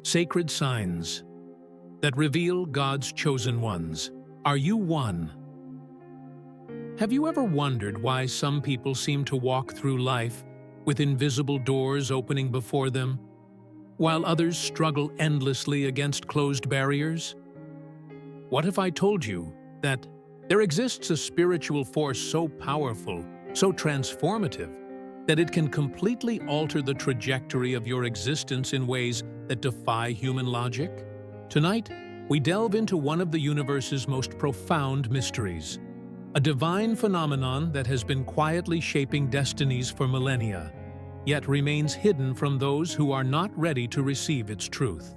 Sacred signs that reveal God's chosen ones. Are you one? Have you ever wondered why some people seem to walk through life with invisible doors opening before them, while others struggle endlessly against closed barriers? What if I told you that there exists a spiritual force so powerful, so transformative, that it can completely alter the trajectory of your existence in ways that defy human logic? Tonight, we delve into one of the universe's most profound mysteries, a divine phenomenon that has been quietly shaping destinies for millennia, yet remains hidden from those who are not ready to receive its truth.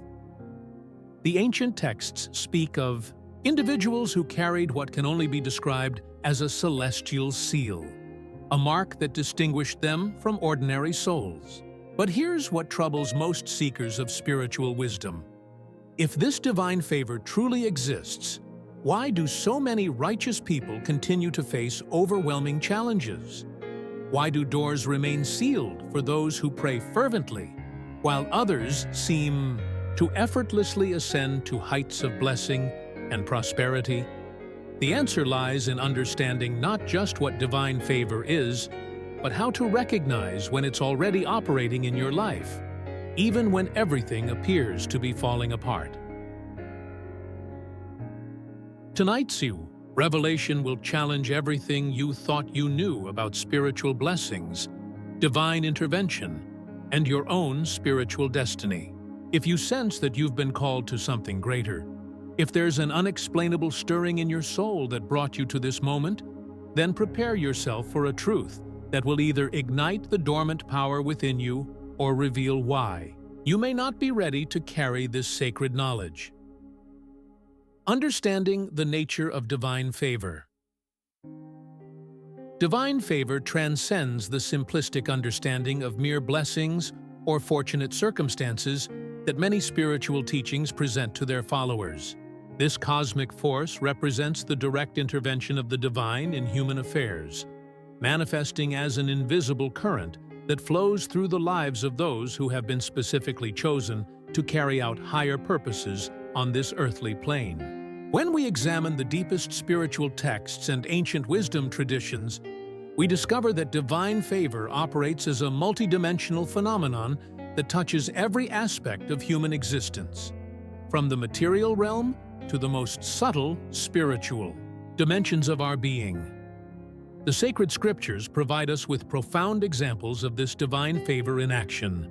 The ancient texts speak of individuals who carried what can only be described as a celestial seal, a mark that distinguished them from ordinary souls. But here's what troubles most seekers of spiritual wisdom. If this divine favor truly exists, why do so many righteous people continue to face overwhelming challenges? Why do doors remain sealed for those who pray fervently, while others seem to effortlessly ascend to heights of blessing and prosperity? The answer lies in understanding not just what divine favor is, but how to recognize when it's already operating in your life, even when everything appears to be falling apart. Tonight's revelation will challenge everything you thought you knew about spiritual blessings, divine intervention, and your own spiritual destiny. If you sense that you've been called to something greater, if there's an unexplainable stirring in your soul that brought you to this moment, then prepare yourself for a truth that will either ignite the dormant power within you or reveal why you may not be ready to carry this sacred knowledge. Understanding the nature of divine favor. Divine favor transcends the simplistic understanding of mere blessings or fortunate circumstances that many spiritual teachings present to their followers. This cosmic force represents the direct intervention of the divine in human affairs, manifesting as an invisible current that flows through the lives of those who have been specifically chosen to carry out higher purposes on this earthly plane. When we examine the deepest spiritual texts and ancient wisdom traditions, we discover that divine favor operates as a multidimensional phenomenon that touches every aspect of human existence, from the material realm to the most subtle spiritual dimensions of our being. The sacred scriptures provide us with profound examples of this divine favor in action,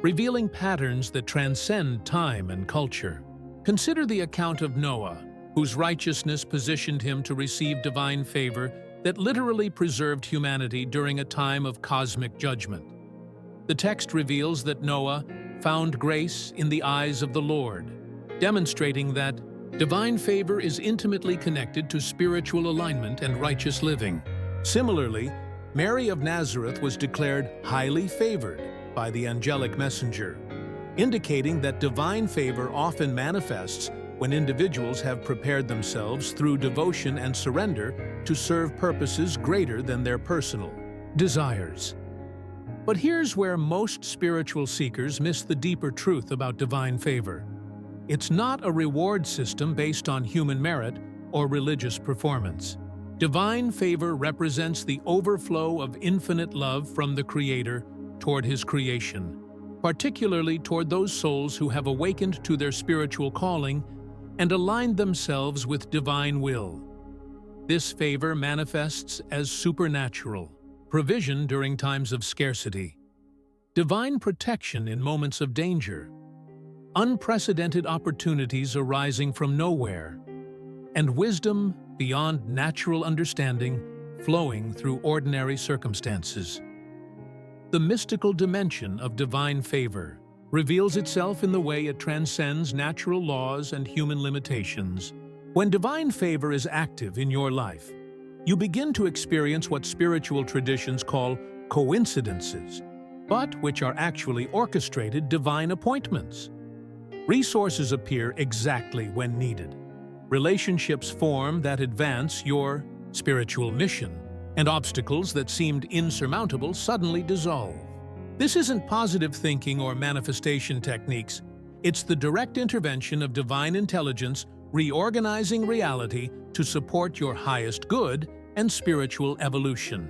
revealing patterns that transcend time and culture. Consider the account of Noah, whose righteousness positioned him to receive divine favor that literally preserved humanity during a time of cosmic judgment. The text reveals that Noah found grace in the eyes of the Lord, demonstrating that divine favor is intimately connected to spiritual alignment and righteous living. Similarly, Mary of Nazareth was declared highly favored by the angelic messenger, indicating that divine favor often manifests when individuals have prepared themselves through devotion and surrender to serve purposes greater than their personal desires. But here's where most spiritual seekers miss the deeper truth about divine favor. It's not a reward system based on human merit or religious performance. Divine favor represents the overflow of infinite love from the Creator toward His creation, particularly toward those souls who have awakened to their spiritual calling and aligned themselves with divine will. This favor manifests as supernatural provision during times of scarcity, divine protection in moments of danger, unprecedented opportunities arising from nowhere, and wisdom beyond natural understanding flowing through ordinary circumstances. The mystical dimension of divine favor reveals itself in the way it transcends natural laws and human limitations. When divine favor is active in your life, you begin to experience what spiritual traditions call coincidences, but which are actually orchestrated divine appointments. Resources appear exactly when needed. Relationships form that advance your spiritual mission, and obstacles that seemed insurmountable suddenly dissolve. This isn't positive thinking or manifestation techniques. It's the direct intervention of divine intelligence reorganizing reality to support your highest good and spiritual evolution.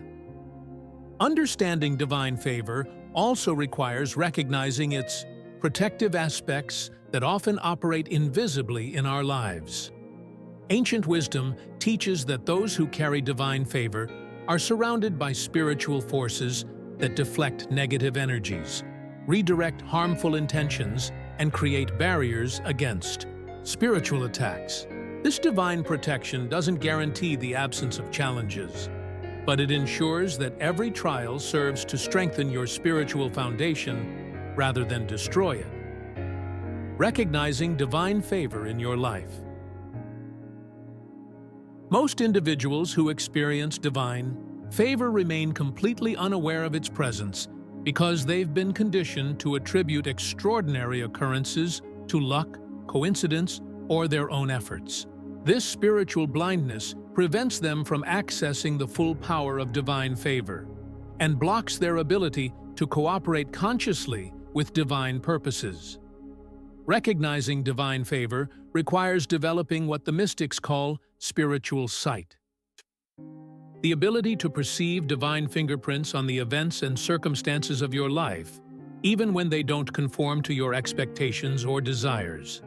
Understanding divine favor also requires recognizing its protective aspects that often operate invisibly in our lives. Ancient wisdom teaches that those who carry divine favor are surrounded by spiritual forces that deflect negative energies, redirect harmful intentions, and create barriers against spiritual attacks. This divine protection doesn't guarantee the absence of challenges, but it ensures that every trial serves to strengthen your spiritual foundation rather than destroy it. Recognizing divine favor in your life. Most individuals who experience divine favor remain completely unaware of its presence because they've been conditioned to attribute extraordinary occurrences to luck, coincidence, or their own efforts. This spiritual blindness prevents them from accessing the full power of divine favor and blocks their ability to cooperate consciously with divine purposes. Recognizing divine favor requires developing what the mystics call spiritual sight. The ability to perceive divine fingerprints on the events and circumstances of your life, even when they don't conform to your expectations or desires.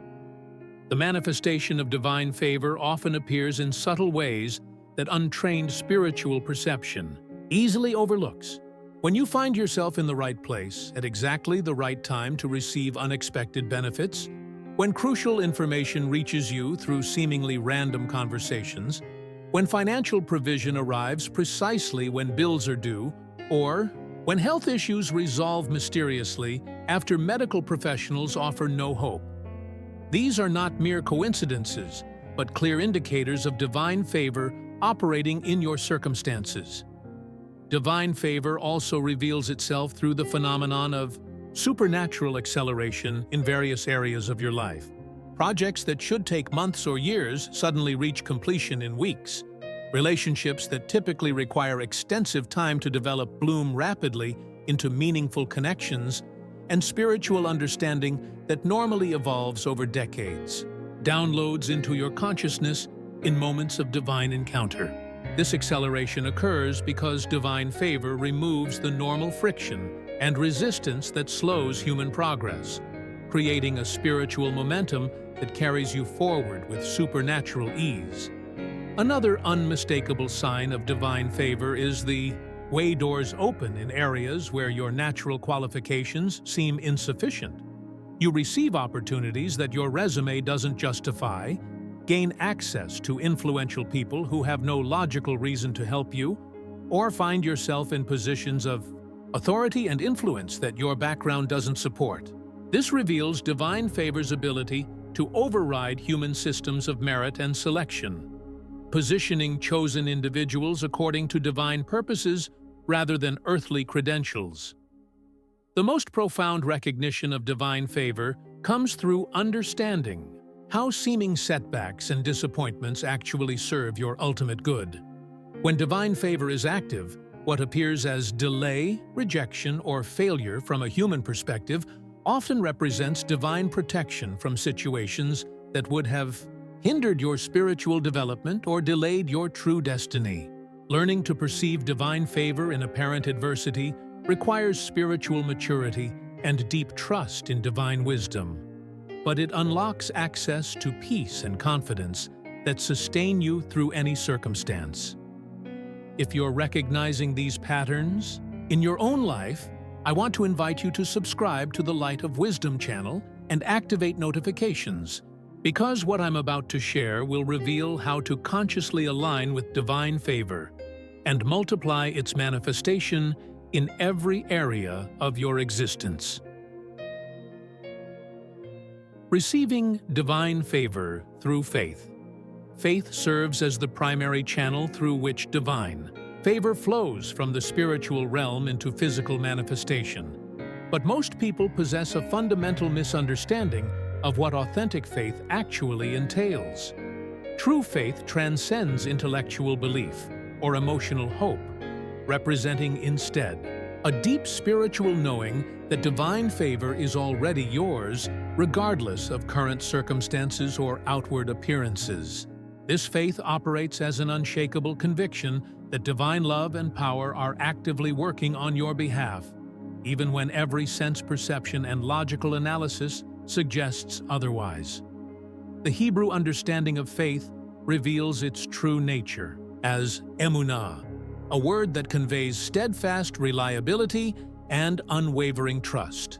The manifestation of divine favor often appears in subtle ways that untrained spiritual perception easily overlooks. When you find yourself in the right place at exactly the right time to receive unexpected benefits, when crucial information reaches you through seemingly random conversations, when financial provision arrives precisely when bills are due, or when health issues resolve mysteriously after medical professionals offer no hope. These are not mere coincidences, but clear indicators of divine favor operating in your circumstances. Divine favor also reveals itself through the phenomenon of supernatural acceleration in various areas of your life. Projects that should take months or years suddenly reach completion in weeks. Relationships that typically require extensive time to develop bloom rapidly into meaningful connections, and spiritual understanding that normally evolves over decades. Downloads into your consciousness in moments of divine encounter. This acceleration occurs because divine favor removes the normal friction and resistance that slows human progress, creating a spiritual momentum that carries you forward with supernatural ease. Another unmistakable sign of divine favor is the way doors open in areas where your natural qualifications seem insufficient. You receive opportunities that your resume doesn't justify, gain access to influential people who have no logical reason to help you, or find yourself in positions of authority and influence that your background doesn't support. This reveals divine favor's ability to override human systems of merit and selection, positioning chosen individuals according to divine purposes rather than earthly credentials. The most profound recognition of divine favor comes through understanding how seeming setbacks and disappointments actually serve your ultimate good. When divine favor is active, what appears as delay, rejection, or failure from a human perspective often represents divine protection from situations that would have hindered your spiritual development or delayed your true destiny. Learning to perceive divine favor in apparent adversity requires spiritual maturity and deep trust in divine wisdom. But it unlocks access to peace and confidence that sustain you through any circumstance. If you're recognizing these patterns in your own life, I want to invite you to subscribe to the Light of Wisdom channel and activate notifications, because what I'm about to share will reveal how to consciously align with divine favor and multiply its manifestation in every area of your existence. Receiving divine favor through faith. Faith serves as the primary channel through which divine favor flows from the spiritual realm into physical manifestation. But most people possess a fundamental misunderstanding of what authentic faith actually entails. True faith transcends intellectual belief or emotional hope, representing instead a deep spiritual knowing that divine favor is already yours, regardless of current circumstances or outward appearances. This faith operates as an unshakable conviction that divine love and power are actively working on your behalf, even when every sense perception and logical analysis suggests otherwise. The Hebrew understanding of faith reveals its true nature as emunah, a word that conveys steadfast reliability and unwavering trust.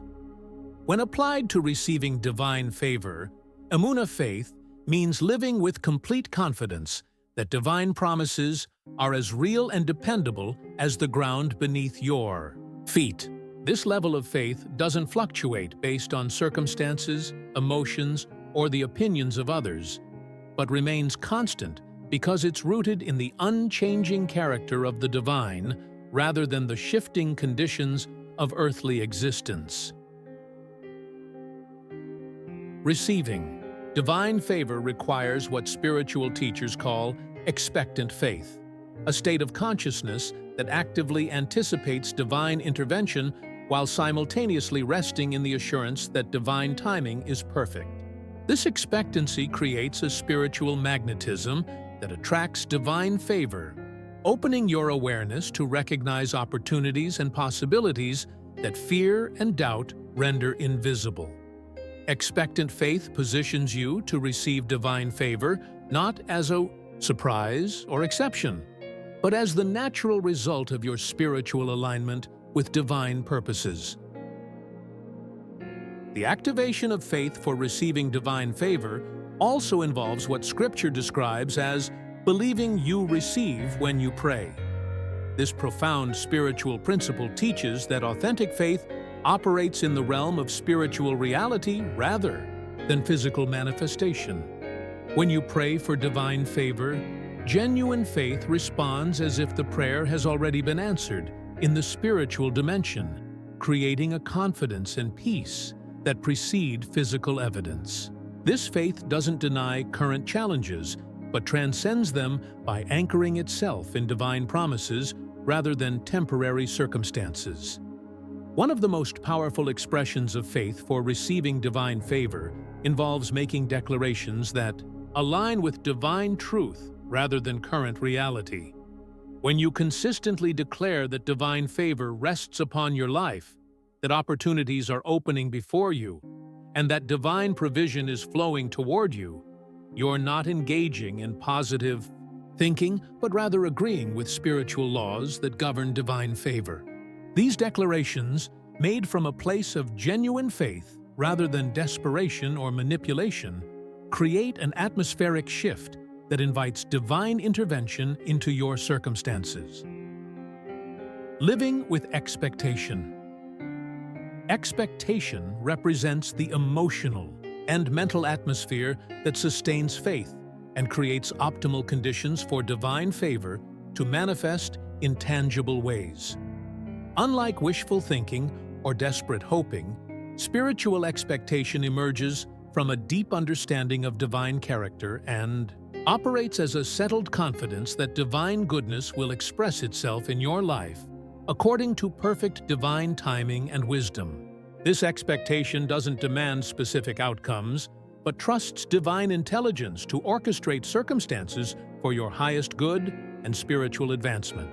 When applied to receiving divine favor, emunah faith means living with complete confidence that divine promises are as real and dependable as the ground beneath your feet. This level of faith doesn't fluctuate based on circumstances, emotions, or the opinions of others, but remains constant because it's rooted in the unchanging character of the divine rather than the shifting conditions of earthly existence. Receiving divine favor requires what spiritual teachers call expectant faith, a state of consciousness that actively anticipates divine intervention while simultaneously resting in the assurance that divine timing is perfect. This expectancy creates a spiritual magnetism that attracts divine favor, opening your awareness to recognize opportunities and possibilities that fear and doubt render invisible. Expectant faith positions you to receive divine favor not as a surprise or exception, but as the natural result of your spiritual alignment with divine purposes. The activation of faith for receiving divine favor also involves what Scripture describes as believing you receive when you pray. This profound spiritual principle teaches that authentic faith operates in the realm of spiritual reality rather than physical manifestation. When you pray for divine favor, genuine faith responds as if the prayer has already been answered in the spiritual dimension, creating a confidence and peace that precede physical evidence. This faith doesn't deny current challenges, but transcends them by anchoring itself in divine promises rather than temporary circumstances. One of the most powerful expressions of faith for receiving divine favor involves making declarations that align with divine truth rather than current reality. When you consistently declare that divine favor rests upon your life, that opportunities are opening before you, and that divine provision is flowing toward you, you're not engaging in positive thinking, but rather agreeing with spiritual laws that govern divine favor. These declarations, made from a place of genuine faith rather than desperation or manipulation, create an atmospheric shift that invites divine intervention into your circumstances. Living with expectation. Expectation represents the emotional and mental atmosphere that sustains faith and creates optimal conditions for divine favor to manifest in tangible ways. Unlike wishful thinking or desperate hoping, spiritual expectation emerges from a deep understanding of divine character and operates as a settled confidence that divine goodness will express itself in your life according to perfect divine timing and wisdom. This expectation doesn't demand specific outcomes, but trusts divine intelligence to orchestrate circumstances for your highest good and spiritual advancement.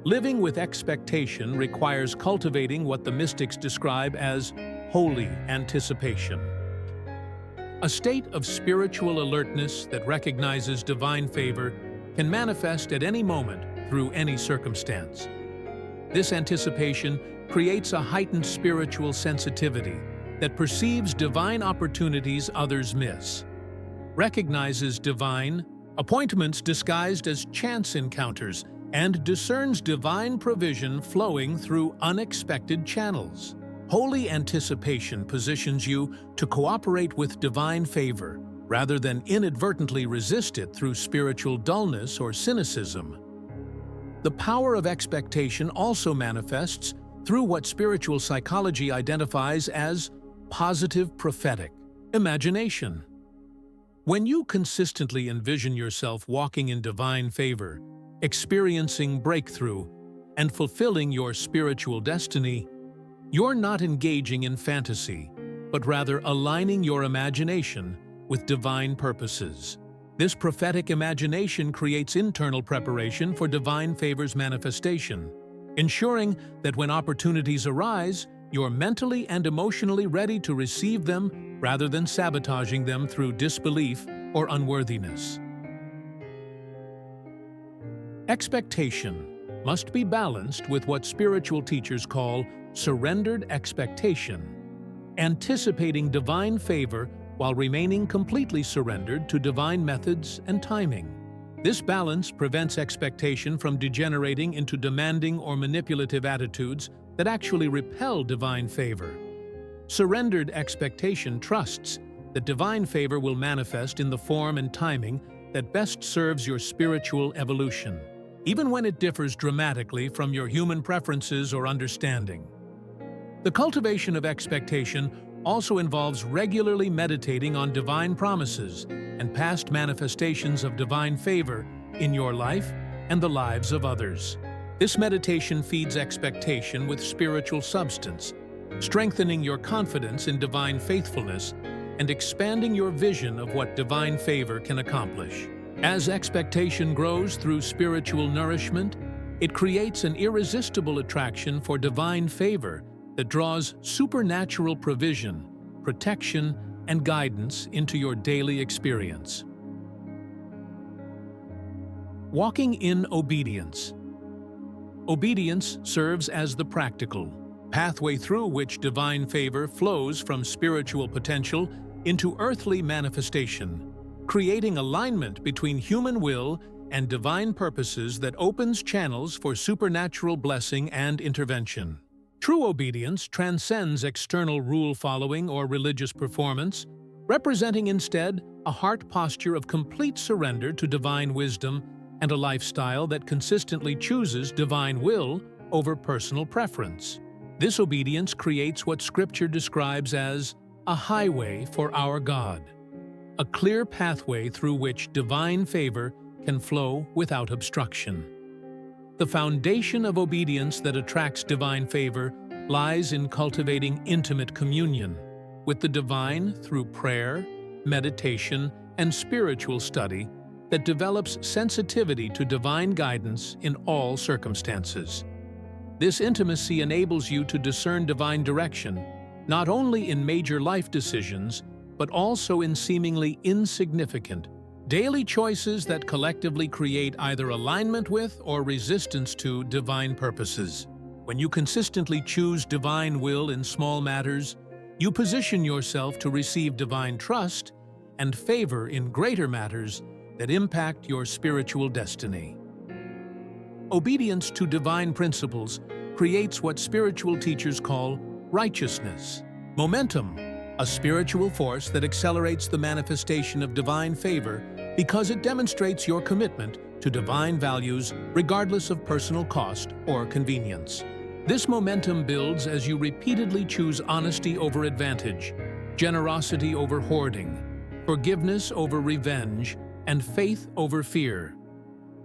Living with expectation requires cultivating what the mystics describe as holy anticipation, a state of spiritual alertness that recognizes divine favor can manifest at any moment through any circumstance. This anticipation creates a heightened spiritual sensitivity that perceives divine opportunities others miss, recognizes divine appointments disguised as chance encounters, and discerns divine provision flowing through unexpected channels. Holy anticipation positions you to cooperate with divine favor rather than inadvertently resist it through spiritual dullness or cynicism. The power of expectation also manifests through what spiritual psychology identifies as positive prophetic imagination. When you consistently envision yourself walking in divine favor, experiencing breakthrough, and fulfilling your spiritual destiny, you're not engaging in fantasy, but rather aligning your imagination with divine purposes. This prophetic imagination creates internal preparation for divine favor's manifestation, ensuring that when opportunities arise, you're mentally and emotionally ready to receive them rather than sabotaging them through disbelief or unworthiness. Expectation must be balanced with what spiritual teachers call surrendered expectation, anticipating divine favor while remaining completely surrendered to divine methods and timing. This balance prevents expectation from degenerating into demanding or manipulative attitudes that actually repel divine favor. Surrendered expectation trusts that divine favor will manifest in the form and timing that best serves your spiritual evolution, even when it differs dramatically from your human preferences or understanding. The cultivation of expectation also involves regularly meditating on divine promises and past manifestations of divine favor in your life and the lives of others. This meditation feeds expectation with spiritual substance, strengthening your confidence in divine faithfulness and expanding your vision of what divine favor can accomplish. As expectation grows through spiritual nourishment, it creates an irresistible attraction for divine favor that draws supernatural provision, protection, and guidance into your daily experience. Walking in obedience. Obedience serves as the practical pathway through which divine favor flows from spiritual potential into earthly manifestation, creating alignment between human will and divine purposes that opens channels for supernatural blessing and intervention. True obedience transcends external rule-following or religious performance, representing instead a heart posture of complete surrender to divine wisdom and a lifestyle that consistently chooses divine will over personal preference. This obedience creates what Scripture describes as a highway for our God, a clear pathway through which divine favor can flow without obstruction. The foundation of obedience that attracts divine favor lies in cultivating intimate communion with the divine through prayer, meditation, and spiritual study that develops sensitivity to divine guidance in all circumstances. This intimacy enables you to discern divine direction, not only in major life decisions, but also in seemingly insignificant daily choices that collectively create either alignment with or resistance to divine purposes. When you consistently choose divine will in small matters, you position yourself to receive divine trust and favor in greater matters that impact your spiritual destiny. Obedience to divine principles creates what spiritual teachers call righteousness. Momentum, a spiritual force that accelerates the manifestation of divine favor because it demonstrates your commitment to divine values regardless of personal cost or convenience. This momentum builds as you repeatedly choose honesty over advantage, generosity over hoarding, forgiveness over revenge, and faith over fear.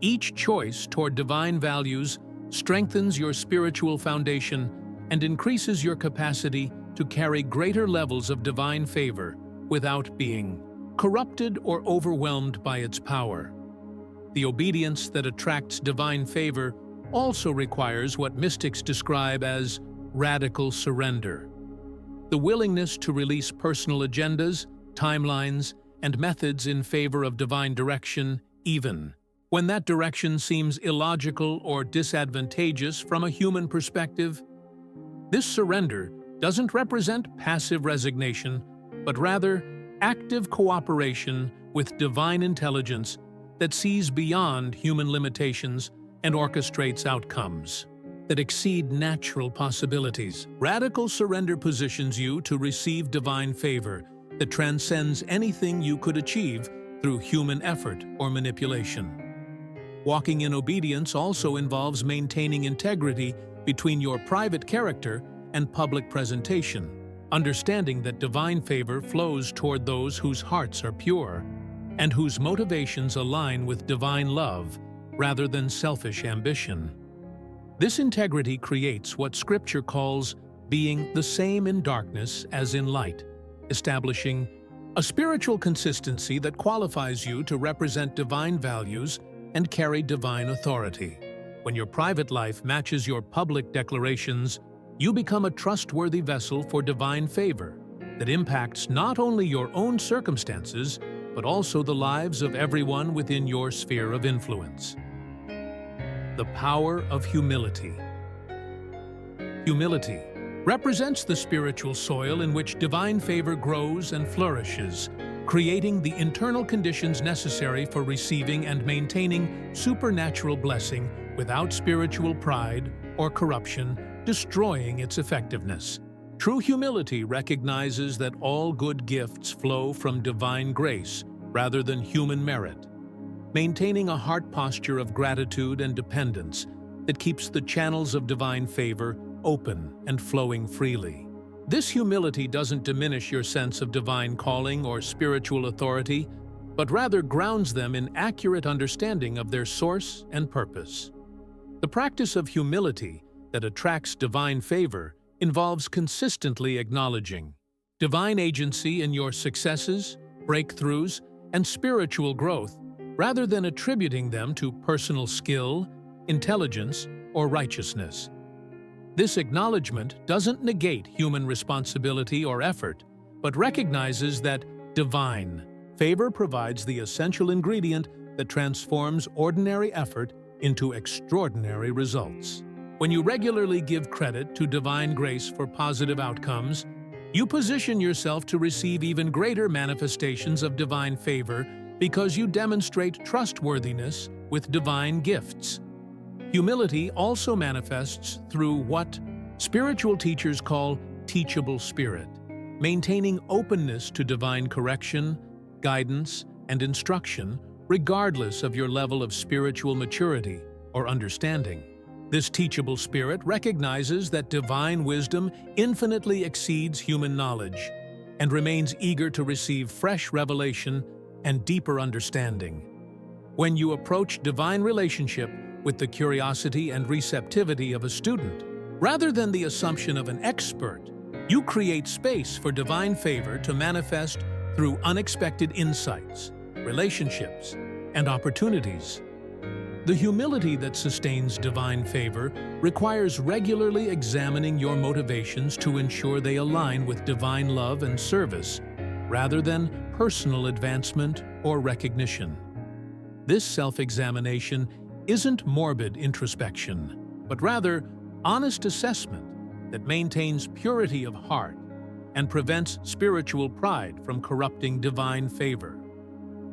Each choice toward divine values strengthens your spiritual foundation and increases your capacity to carry greater levels of divine favor without being corrupted or overwhelmed by its power. The obedience that attracts divine favor also requires what mystics describe as radical surrender. The willingness to release personal agendas, timelines, and methods in favor of divine direction, even when that direction seems illogical or disadvantageous from a human perspective. This surrender doesn't represent passive resignation, but rather active cooperation with divine intelligence that sees beyond human limitations and orchestrates outcomes that exceed natural possibilities. Radical surrender positions you to receive divine favor that transcends anything you could achieve through human effort or manipulation. Walking in obedience also involves maintaining integrity between your private character and public presentation, understanding that divine favor flows toward those whose hearts are pure and whose motivations align with divine love rather than selfish ambition. This integrity creates what Scripture calls being the same in darkness as in light, establishing a spiritual consistency that qualifies you to represent divine values and carry divine authority. When your private life matches your public declarations, you become a trustworthy vessel for divine favor that impacts not only your own circumstances, but also the lives of everyone within your sphere of influence. The power of humility. Humility represents the spiritual soil in which divine favor grows and flourishes, creating the internal conditions necessary for receiving and maintaining supernatural blessing without spiritual pride or corruption destroying its effectiveness. True humility recognizes that all good gifts flow from divine grace rather than human merit, maintaining a heart posture of gratitude and dependence that keeps the channels of divine favor open and flowing freely. This humility doesn't diminish your sense of divine calling or spiritual authority, but rather grounds them in accurate understanding of their source and purpose. The practice of humility that attracts divine favor involves consistently acknowledging divine agency in your successes, breakthroughs, and spiritual growth, rather than attributing them to personal skill, intelligence, or righteousness. This acknowledgement doesn't negate human responsibility or effort, but recognizes that divine favor provides the essential ingredient that transforms ordinary effort into extraordinary results. When you regularly give credit to divine grace for positive outcomes, you position yourself to receive even greater manifestations of divine favor because you demonstrate trustworthiness with divine gifts. Humility also manifests through what spiritual teachers call teachable spirit, maintaining openness to divine correction, guidance, and instruction, regardless of your level of spiritual maturity or understanding. This teachable spirit recognizes that divine wisdom infinitely exceeds human knowledge and remains eager to receive fresh revelation and deeper understanding. When you approach divine relationship with the curiosity and receptivity of a student, rather than the assumption of an expert, you create space for divine favor to manifest through unexpected insights, relationships, and opportunities. The humility that sustains divine favor requires regularly examining your motivations to ensure they align with divine love and service, rather than personal advancement or recognition. This self-examination isn't morbid introspection, but rather honest assessment that maintains purity of heart and prevents spiritual pride from corrupting divine favor.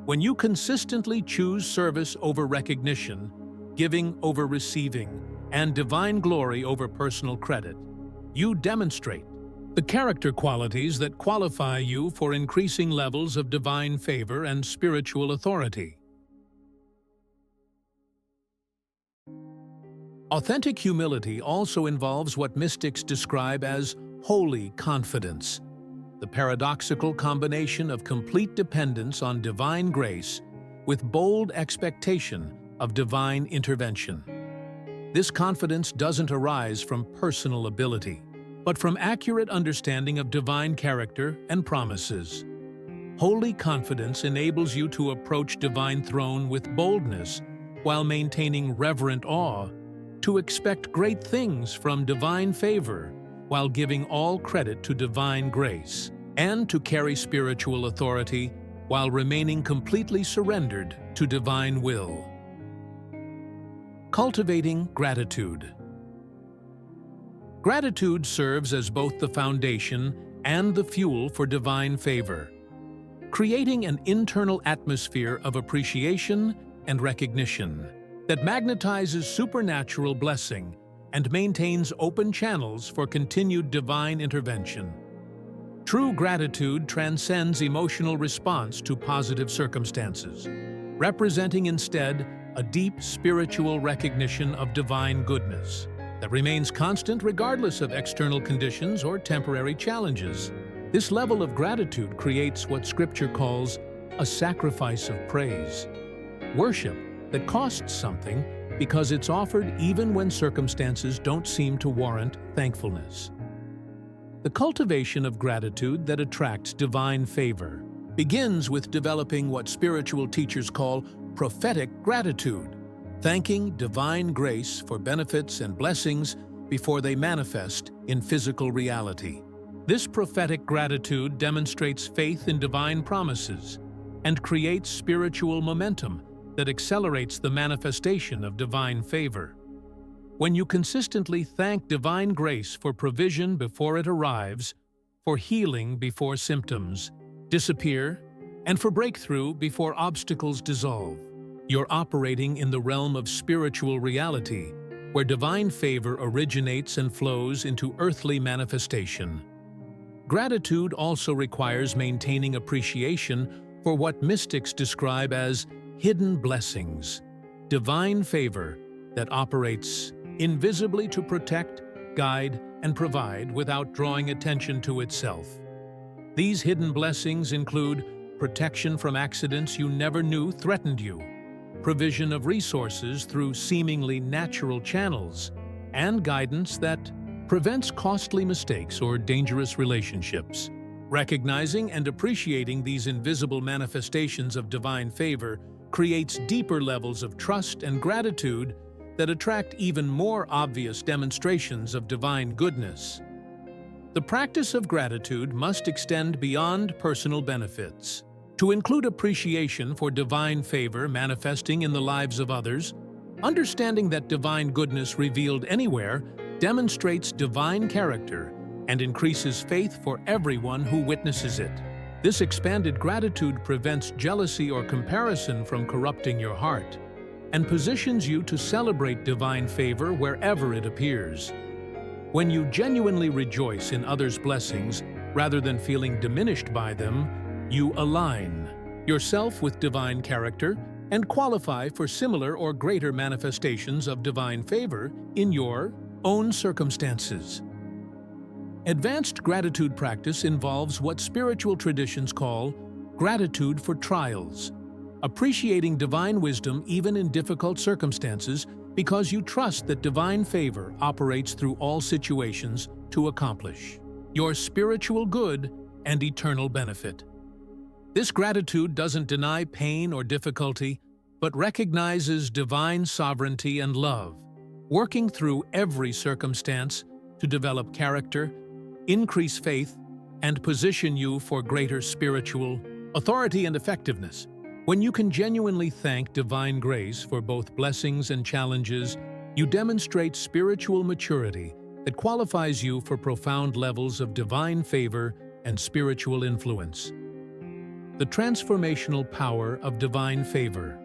When you consistently choose service over recognition, giving over receiving, and divine glory over personal credit, you demonstrate the character qualities that qualify you for increasing levels of divine favor and spiritual authority. Authentic humility also involves what mystics describe as holy confidence, the paradoxical combination of complete dependence on divine grace with bold expectation of divine intervention. This confidence doesn't arise from personal ability, but from accurate understanding of divine character and promises. Holy confidence enables you to approach divine throne with boldness while maintaining reverent awe, to expect great things from divine favor while giving all credit to divine grace, and to carry spiritual authority while remaining completely surrendered to divine will. Cultivating gratitude. Gratitude serves as both the foundation and the fuel for divine favor, creating an internal atmosphere of appreciation and recognition that magnetizes supernatural blessing and maintains open channels for continued divine intervention. True gratitude transcends emotional response to positive circumstances, representing instead a deep spiritual recognition of divine goodness that remains constant regardless of external conditions or temporary challenges. This level of gratitude creates what Scripture calls a sacrifice of praise. Worship that costs something because it's offered even when circumstances don't seem to warrant thankfulness. The cultivation of gratitude that attracts divine favor begins with developing what spiritual teachers call prophetic gratitude, thanking divine grace for benefits and blessings before they manifest in physical reality. This prophetic gratitude demonstrates faith in divine promises and creates spiritual momentum that accelerates the manifestation of divine favor. When you consistently thank divine grace for provision before it arrives, for healing before symptoms disappear, and for breakthrough before obstacles dissolve, you're operating in the realm of spiritual reality, where divine favor originates and flows into earthly manifestation. Gratitude also requires maintaining appreciation for what mystics describe as hidden blessings, divine favor that operates invisibly to protect, guide, and provide without drawing attention to itself. These hidden blessings include protection from accidents you never knew threatened you, provision of resources through seemingly natural channels, and guidance that prevents costly mistakes or dangerous relationships. Recognizing and appreciating these invisible manifestations of divine favor creates deeper levels of trust and gratitude that attract even more obvious demonstrations of divine goodness. The practice of gratitude must extend beyond personal benefits, to include appreciation for divine favor manifesting in the lives of others. Understanding that divine goodness revealed anywhere demonstrates divine character and increases faith for everyone who witnesses it. This expanded gratitude prevents jealousy or comparison from corrupting your heart and positions you to celebrate divine favor wherever it appears. When you genuinely rejoice in others' blessings rather than feeling diminished by them, you align yourself with divine character and qualify for similar or greater manifestations of divine favor in your own circumstances. Advanced gratitude practice involves what spiritual traditions call gratitude for trials, appreciating divine wisdom even in difficult circumstances because you trust that divine favor operates through all situations to accomplish your spiritual good and eternal benefit. This gratitude doesn't deny pain or difficulty, but recognizes divine sovereignty and love, working through every circumstance to develop character, increase faith, and position you for greater spiritual authority and effectiveness. When you can genuinely thank divine grace for both blessings and challenges, you demonstrate spiritual maturity that qualifies you for profound levels of divine favor and spiritual influence. The transformational power of divine favor.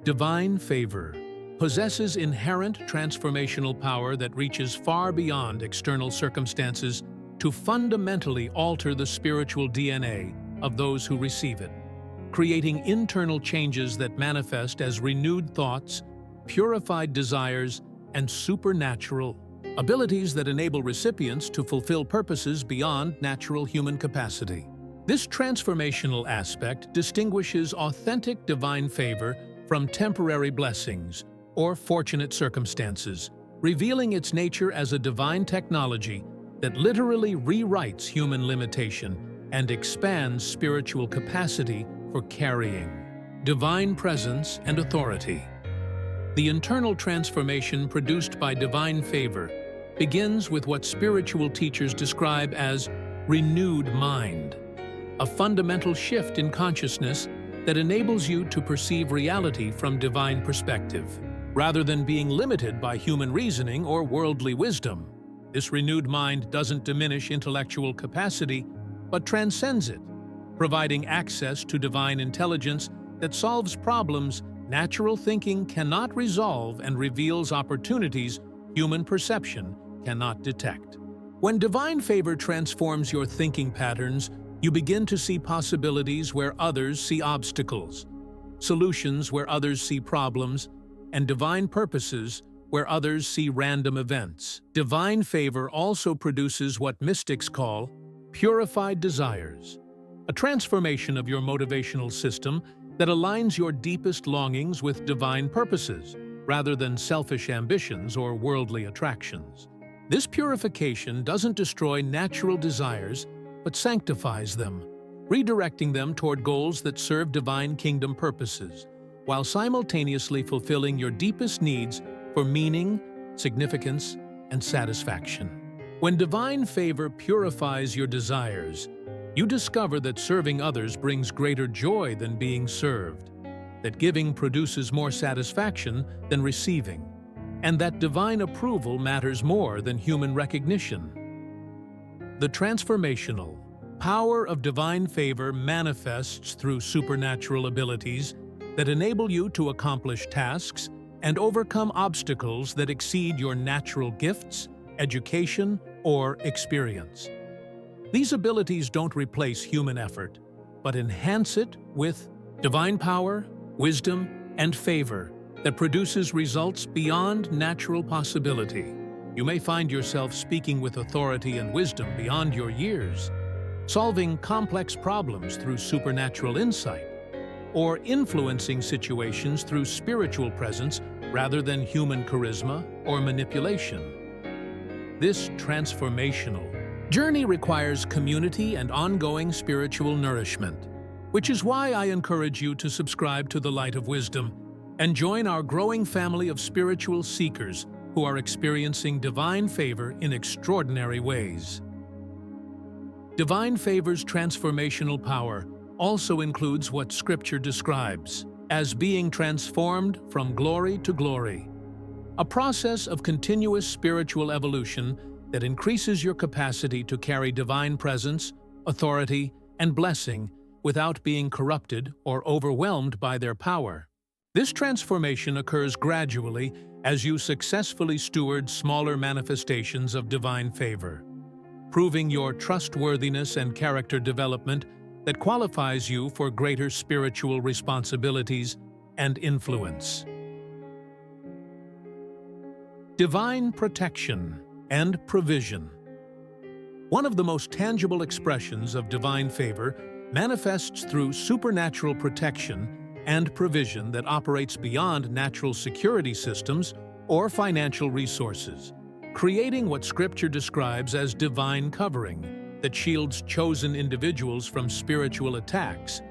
Divine favor possesses inherent transformational power that reaches far beyond external circumstances to fundamentally alter the spiritual DNA of those who receive it, creating internal changes that manifest as renewed thoughts, purified desires, and supernatural abilities that enable recipients to fulfill purposes beyond natural human capacity. This transformational aspect distinguishes authentic divine favor from temporary blessings or fortunate circumstances, revealing its nature as a divine technology that literally rewrites human limitation and expands spiritual capacity for carrying divine presence and authority. The internal transformation produced by divine favor begins with what spiritual teachers describe as renewed mind, a fundamental shift in consciousness that enables you to perceive reality from divine perspective, rather than being limited by human reasoning or worldly wisdom. This renewed mind doesn't diminish intellectual capacity, but transcends it, providing access to divine intelligence that solves problems natural thinking cannot resolve and reveals opportunities human perception cannot detect. When divine favor transforms your thinking patterns, you begin to see possibilities where others see obstacles, solutions where others see problems, and divine purposes where others see random events. Divine favor also produces what mystics call purified desires, a transformation of your motivational system that aligns your deepest longings with divine purposes, rather than selfish ambitions or worldly attractions. This purification doesn't destroy natural desires, but sanctifies them, redirecting them toward goals that serve divine kingdom purposes, while simultaneously fulfilling your deepest needs for meaning, significance, and satisfaction. When divine favor purifies your desires, you discover that serving others brings greater joy than being served, that giving produces more satisfaction than receiving, and that divine approval matters more than human recognition. The transformational power of divine favor manifests through supernatural abilities that enable you to accomplish tasks and overcome obstacles that exceed your natural gifts, education, or experience. These abilities don't replace human effort, but enhance it with divine power, wisdom, and favor that produces results beyond natural possibility. You may find yourself speaking with authority and wisdom beyond your years, solving complex problems through supernatural insight, or influencing situations through spiritual presence rather than human charisma or manipulation. This transformational journey requires community and ongoing spiritual nourishment, which is why I encourage you to subscribe to the Light of Wisdom and join our growing family of spiritual seekers who are experiencing divine favor in extraordinary ways. Divine favor's transformational power also includes what Scripture describes as being transformed from glory to glory, a process of continuous spiritual evolution that increases your capacity to carry divine presence, authority, and blessing without being corrupted or overwhelmed by their power. This transformation occurs gradually as you successfully steward smaller manifestations of divine favor, proving your trustworthiness and character development that qualifies you for greater spiritual responsibilities and influence. Divine protection and provision. One of the most tangible expressions of divine favor manifests through supernatural protection and provision that operates beyond natural security systems or financial resources, creating what Scripture describes as divine covering that shields chosen individuals from spiritual attacks,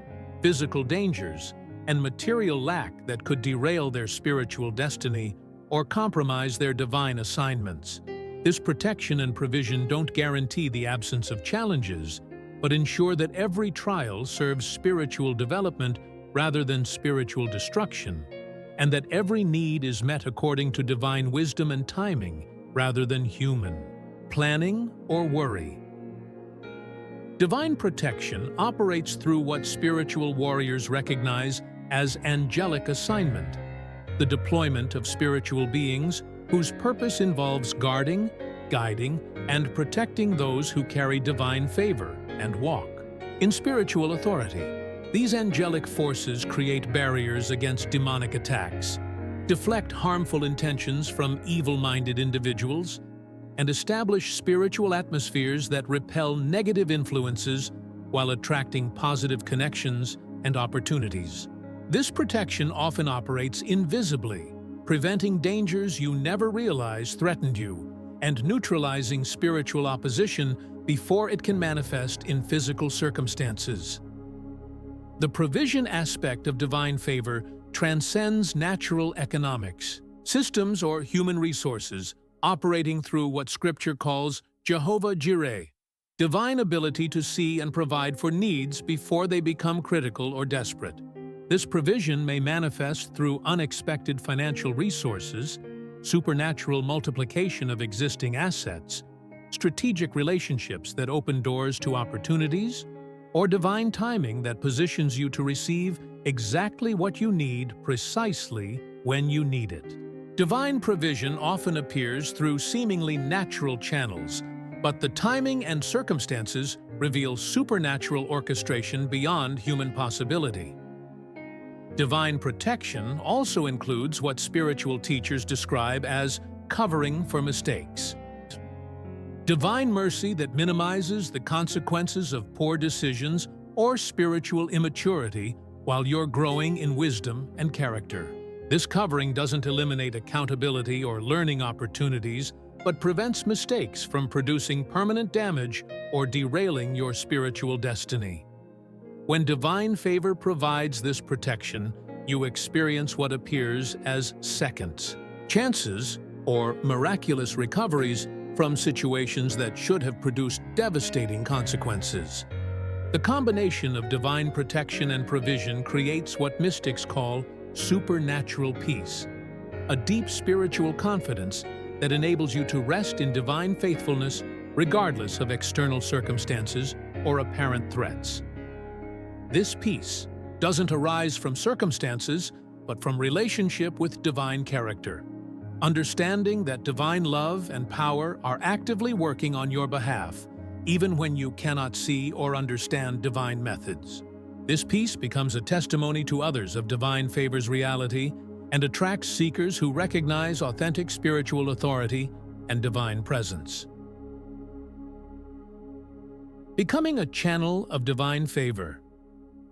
physical dangers, and material lack that could derail their spiritual destiny or compromise their divine assignments. This protection and provision don't guarantee the absence of challenges, but ensure that every trial serves spiritual development rather than spiritual destruction, and that every need is met according to divine wisdom and timing rather than human planning or worry. Divine protection operates through what spiritual warriors recognize as angelic assignment, the deployment of spiritual beings whose purpose involves guarding, guiding, and protecting those who carry divine favor and walk in spiritual authority. These angelic forces create barriers against demonic attacks, deflect harmful intentions from evil-minded individuals, and establish spiritual atmospheres that repel negative influences while attracting positive connections and opportunities. This protection often operates invisibly, preventing dangers you never realized threatened you, and neutralizing spiritual opposition before it can manifest in physical circumstances. The provision aspect of divine favor transcends natural economics, systems, or human resources, operating through what Scripture calls Jehovah Jireh, divine ability to see and provide for needs before they become critical or desperate. This provision may manifest through unexpected financial resources, supernatural multiplication of existing assets, strategic relationships that open doors to opportunities, or divine timing that positions you to receive exactly what you need precisely when you need it. Divine provision often appears through seemingly natural channels, but the timing and circumstances reveal supernatural orchestration beyond human possibility. Divine protection also includes what spiritual teachers describe as covering for mistakes. Divine mercy that minimizes the consequences of poor decisions or spiritual immaturity while you're growing in wisdom and character. This covering doesn't eliminate accountability or learning opportunities, but prevents mistakes from producing permanent damage or derailing your spiritual destiny. When divine favor provides this protection, you experience what appears as seconds, chances, or miraculous recoveries from situations that should have produced devastating consequences. The combination of divine protection and provision creates what mystics call supernatural peace, a deep spiritual confidence that enables you to rest in divine faithfulness regardless of external circumstances or apparent threats. This peace doesn't arise from circumstances, but from relationship with divine character. Understanding that divine love and power are actively working on your behalf, even when you cannot see or understand divine methods. This peace becomes a testimony to others of divine favor's reality and attracts seekers who recognize authentic spiritual authority and divine presence. Becoming a channel of divine favor.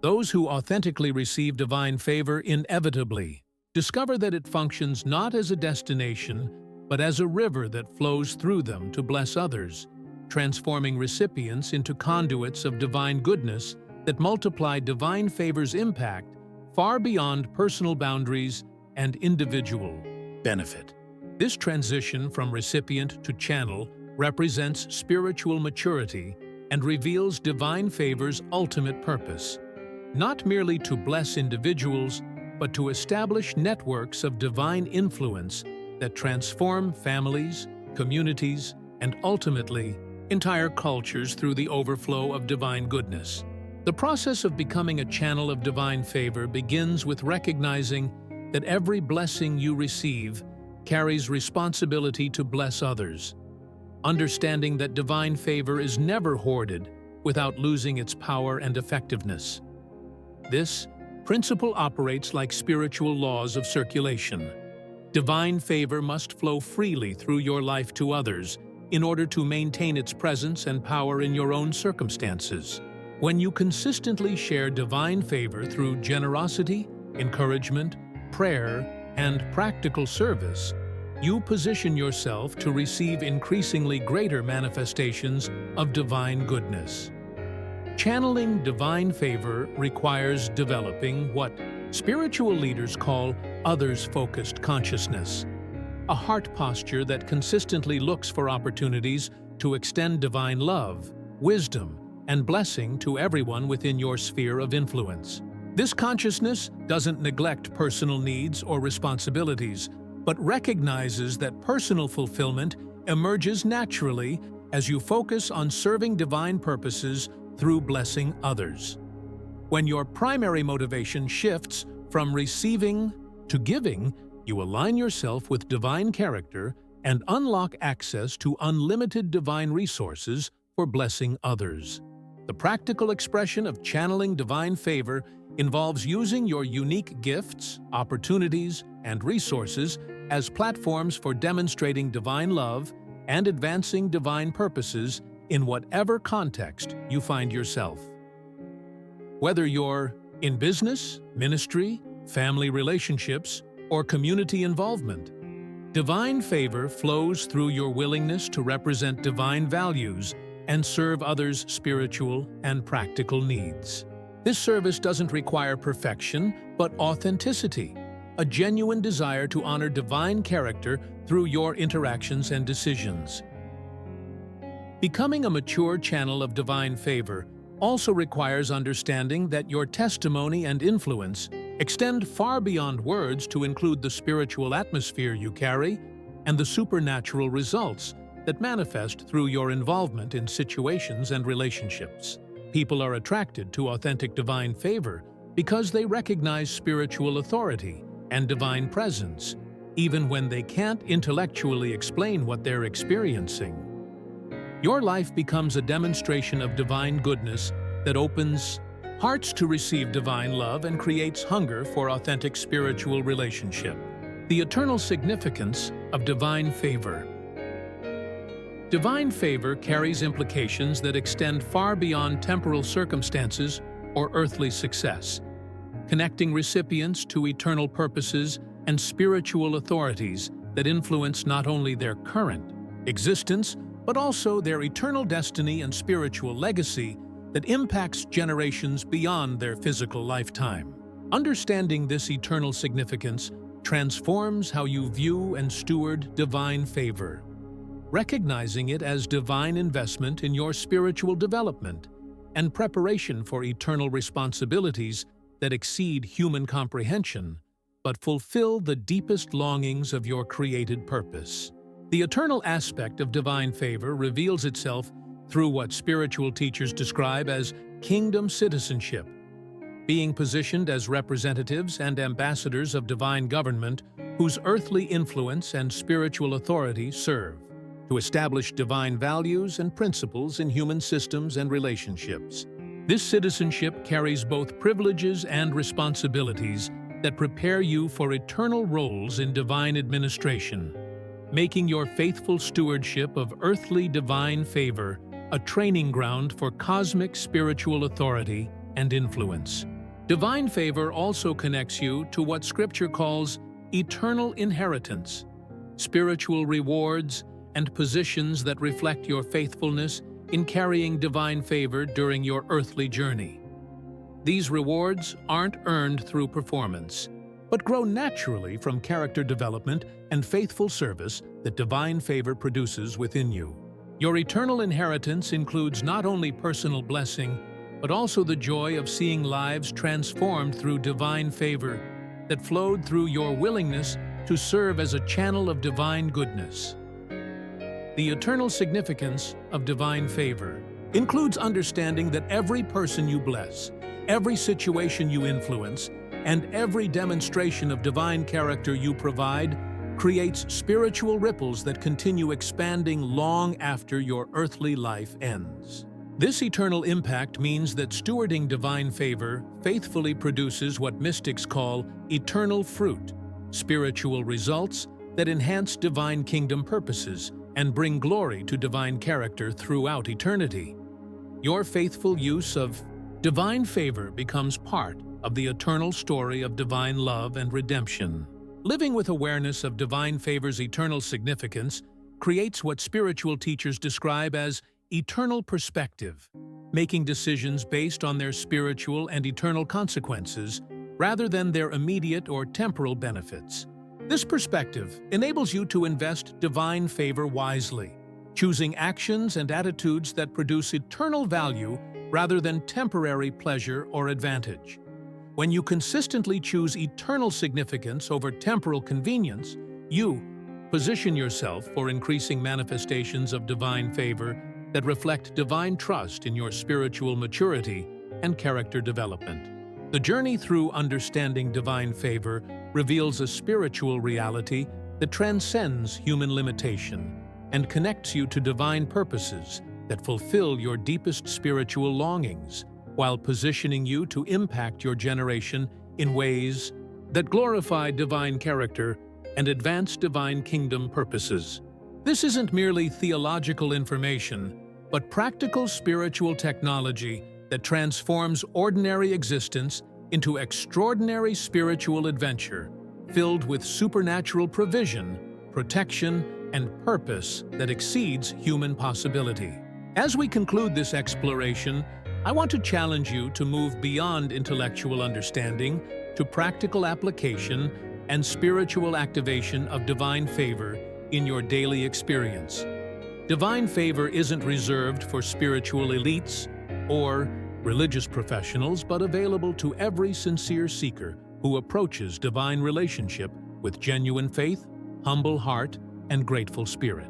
Those who authentically receive divine favor inevitably discover that it functions not as a destination, but as a river that flows through them to bless others, transforming recipients into conduits of divine goodness that multiply divine favor's impact far beyond personal boundaries and individual benefit. This transition from recipient to channel represents spiritual maturity and reveals divine favor's ultimate purpose, not merely to bless individuals, but to establish networks of divine influence that transform families, communities, and ultimately entire cultures through the overflow of divine goodness. The process of becoming a channel of divine favor begins with recognizing that every blessing you receive carries responsibility to bless others, understanding that divine favor is never hoarded without losing its power and effectiveness. This principle operates like spiritual laws of circulation. Divine favor must flow freely through your life to others in order to maintain its presence and power in your own circumstances. When you consistently share divine favor through generosity, encouragement, prayer, and practical service, you position yourself to receive increasingly greater manifestations of divine goodness. Channeling divine favor requires developing what spiritual leaders call others-focused consciousness, a heart posture that consistently looks for opportunities to extend divine love, wisdom, and blessing to everyone within your sphere of influence. This consciousness doesn't neglect personal needs or responsibilities, but recognizes that personal fulfillment emerges naturally as you focus on serving divine purposes through blessing others. When your primary motivation shifts from receiving to giving, you align yourself with divine character and unlock access to unlimited divine resources for blessing others. The practical expression of channeling divine favor involves using your unique gifts, opportunities, and resources as platforms for demonstrating divine love and advancing divine purposes in whatever context you find yourself. Whether you're in business, ministry, family relationships, or community involvement, divine favor flows through your willingness to represent divine values and serve others' spiritual and practical needs. This service doesn't require perfection, but authenticity, a genuine desire to honor divine character through your interactions and decisions. Becoming a mature channel of divine favor also requires understanding that your testimony and influence extend far beyond words to include the spiritual atmosphere you carry and the supernatural results that manifest through your involvement in situations and relationships. People are attracted to authentic divine favor because they recognize spiritual authority and divine presence, even when they can't intellectually explain what they're experiencing. Your life becomes a demonstration of divine goodness that opens hearts to receive divine love and creates hunger for authentic spiritual relationship. The eternal significance of divine favor. Divine favor carries implications that extend far beyond temporal circumstances or earthly success. connecting recipients to eternal purposes and spiritual authorities that influence not only their current existence, but also their eternal destiny and spiritual legacy that impacts generations beyond their physical lifetime. Understanding this eternal significance transforms how you view and steward divine favor, recognizing it as divine investment in your spiritual development and preparation for eternal responsibilities that exceed human comprehension, but fulfill the deepest longings of your created purpose. The eternal aspect of divine favor reveals itself through what spiritual teachers describe as kingdom citizenship, being positioned as representatives and ambassadors of divine government whose earthly influence and spiritual authority serve to establish divine values and principles in human systems and relationships. This citizenship carries both privileges and responsibilities that prepare you for eternal roles in divine administration, making your faithful stewardship of earthly divine favor a training ground for cosmic spiritual authority and influence. Divine favor also connects you to what Scripture calls eternal inheritance, spiritual rewards, and positions that reflect your faithfulness in carrying divine favor during your earthly journey. These rewards aren't earned through performance, but grow naturally from character development and faithful service that divine favor produces within you. Your eternal inheritance includes not only personal blessing, but also the joy of seeing lives transformed through divine favor that flowed through your willingness to serve as a channel of divine goodness. The eternal significance of divine favor includes understanding that every person you bless, every situation you influence, and every demonstration of divine character you provide creates spiritual ripples that continue expanding long after your earthly life ends. This eternal impact means that stewarding divine favor faithfully produces what mystics call eternal fruit, spiritual results that enhance divine kingdom purposes and bring glory to divine character throughout eternity. Your faithful use of divine favor becomes part of the eternal story of divine love and redemption. Living with awareness of divine favor's eternal significance creates what spiritual teachers describe as eternal perspective, making decisions based on their spiritual and eternal consequences rather than their immediate or temporal benefits. This perspective enables you to invest divine favor wisely, choosing actions and attitudes that produce eternal value rather than temporary pleasure or advantage. When you consistently choose eternal significance over temporal convenience, you position yourself for increasing manifestations of divine favor that reflect divine trust in your spiritual maturity and character development. The journey through understanding divine favor reveals a spiritual reality that transcends human limitation and connects you to divine purposes that fulfill your deepest spiritual longings, while positioning you to impact your generation in ways that glorify divine character and advance divine kingdom purposes. This isn't merely theological information, but practical spiritual technology that transforms ordinary existence into extraordinary spiritual adventure, filled with supernatural provision, protection, and purpose that exceeds human possibility. As we conclude this exploration, I want to challenge you to move beyond intellectual understanding to practical application and spiritual activation of divine favor in your daily experience. Divine favor isn't reserved for spiritual elites or religious professionals, but available to every sincere seeker who approaches divine relationship with genuine faith, humble heart, and grateful spirit.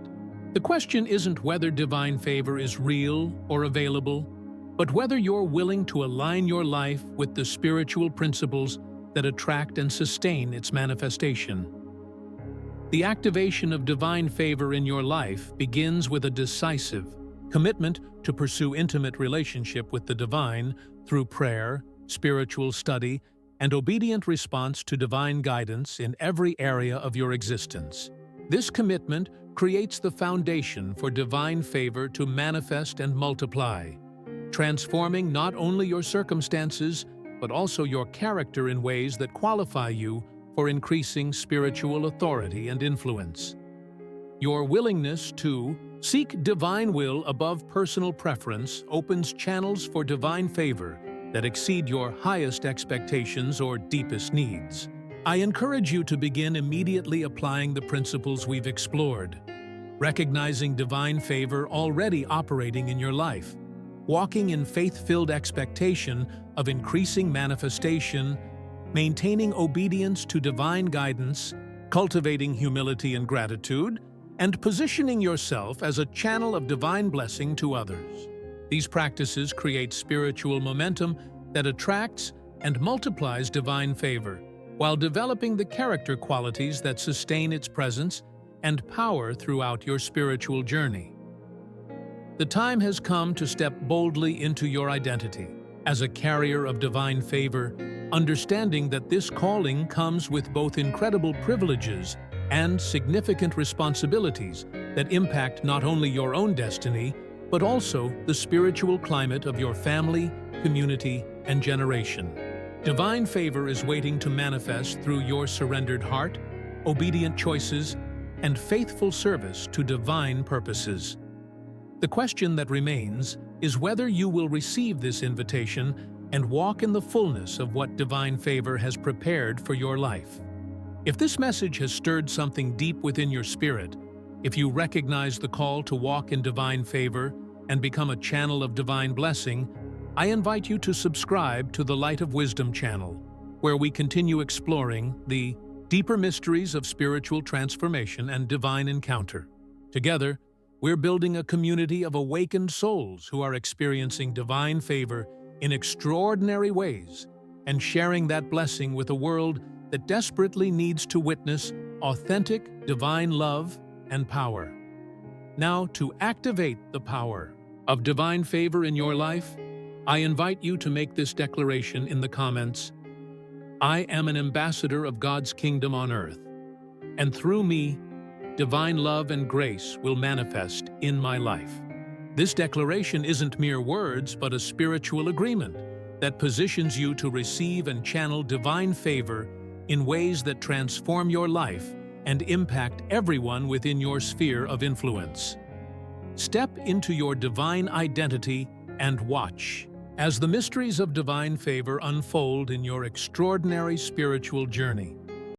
The question isn't whether divine favor is real or available, but whether you're willing to align your life with the spiritual principles that attract and sustain its manifestation. The activation of divine favor in your life begins with a decisive commitment to pursue intimate relationship with the divine through prayer, spiritual study, and obedient response to divine guidance in every area of your existence. This commitment creates the foundation for divine favor to manifest and multiply, transforming not only your circumstances, but also your character in ways that qualify you for increasing spiritual authority and influence. Your willingness to seek divine will above personal preference opens channels for divine favor that exceed your highest expectations or deepest needs. I encourage you to begin immediately applying the principles we've explored, recognizing divine favor already operating in your life, walking in faith-filled expectation of increasing manifestation, maintaining obedience to divine guidance, cultivating humility and gratitude, and positioning yourself as a channel of divine blessing to others. These practices create spiritual momentum that attracts and multiplies divine favor, while developing the character qualities that sustain its presence and power throughout your spiritual journey. The time has come to step boldly into your identity as a carrier of divine favor, understanding that this calling comes with both incredible privileges and significant responsibilities that impact not only your own destiny, but also the spiritual climate of your family, community, and generation. Divine favor is waiting to manifest through your surrendered heart, obedient choices, and faithful service to divine purposes. The question that remains is whether you will receive this invitation and walk in the fullness of what divine favor has prepared for your life. If this message has stirred something deep within your spirit, if you recognize the call to walk in divine favor and become a channel of divine blessing, I invite you to subscribe to the Light of Wisdom channel, where we continue exploring the deeper mysteries of spiritual transformation and divine encounter. Together, we're building a community of awakened souls who are experiencing divine favor in extraordinary ways and sharing that blessing with a world that desperately needs to witness authentic divine love and power. Now, to activate the power of divine favor in your life, I invite you to make this declaration in the comments. I am an ambassador of God's kingdom on earth, and through me, divine love and grace will manifest in my life. This declaration isn't mere words, but a spiritual agreement that positions you to receive and channel divine favor in ways that transform your life and impact everyone within your sphere of influence. Step into your divine identity and watch as the mysteries of divine favor unfold in your extraordinary spiritual journey.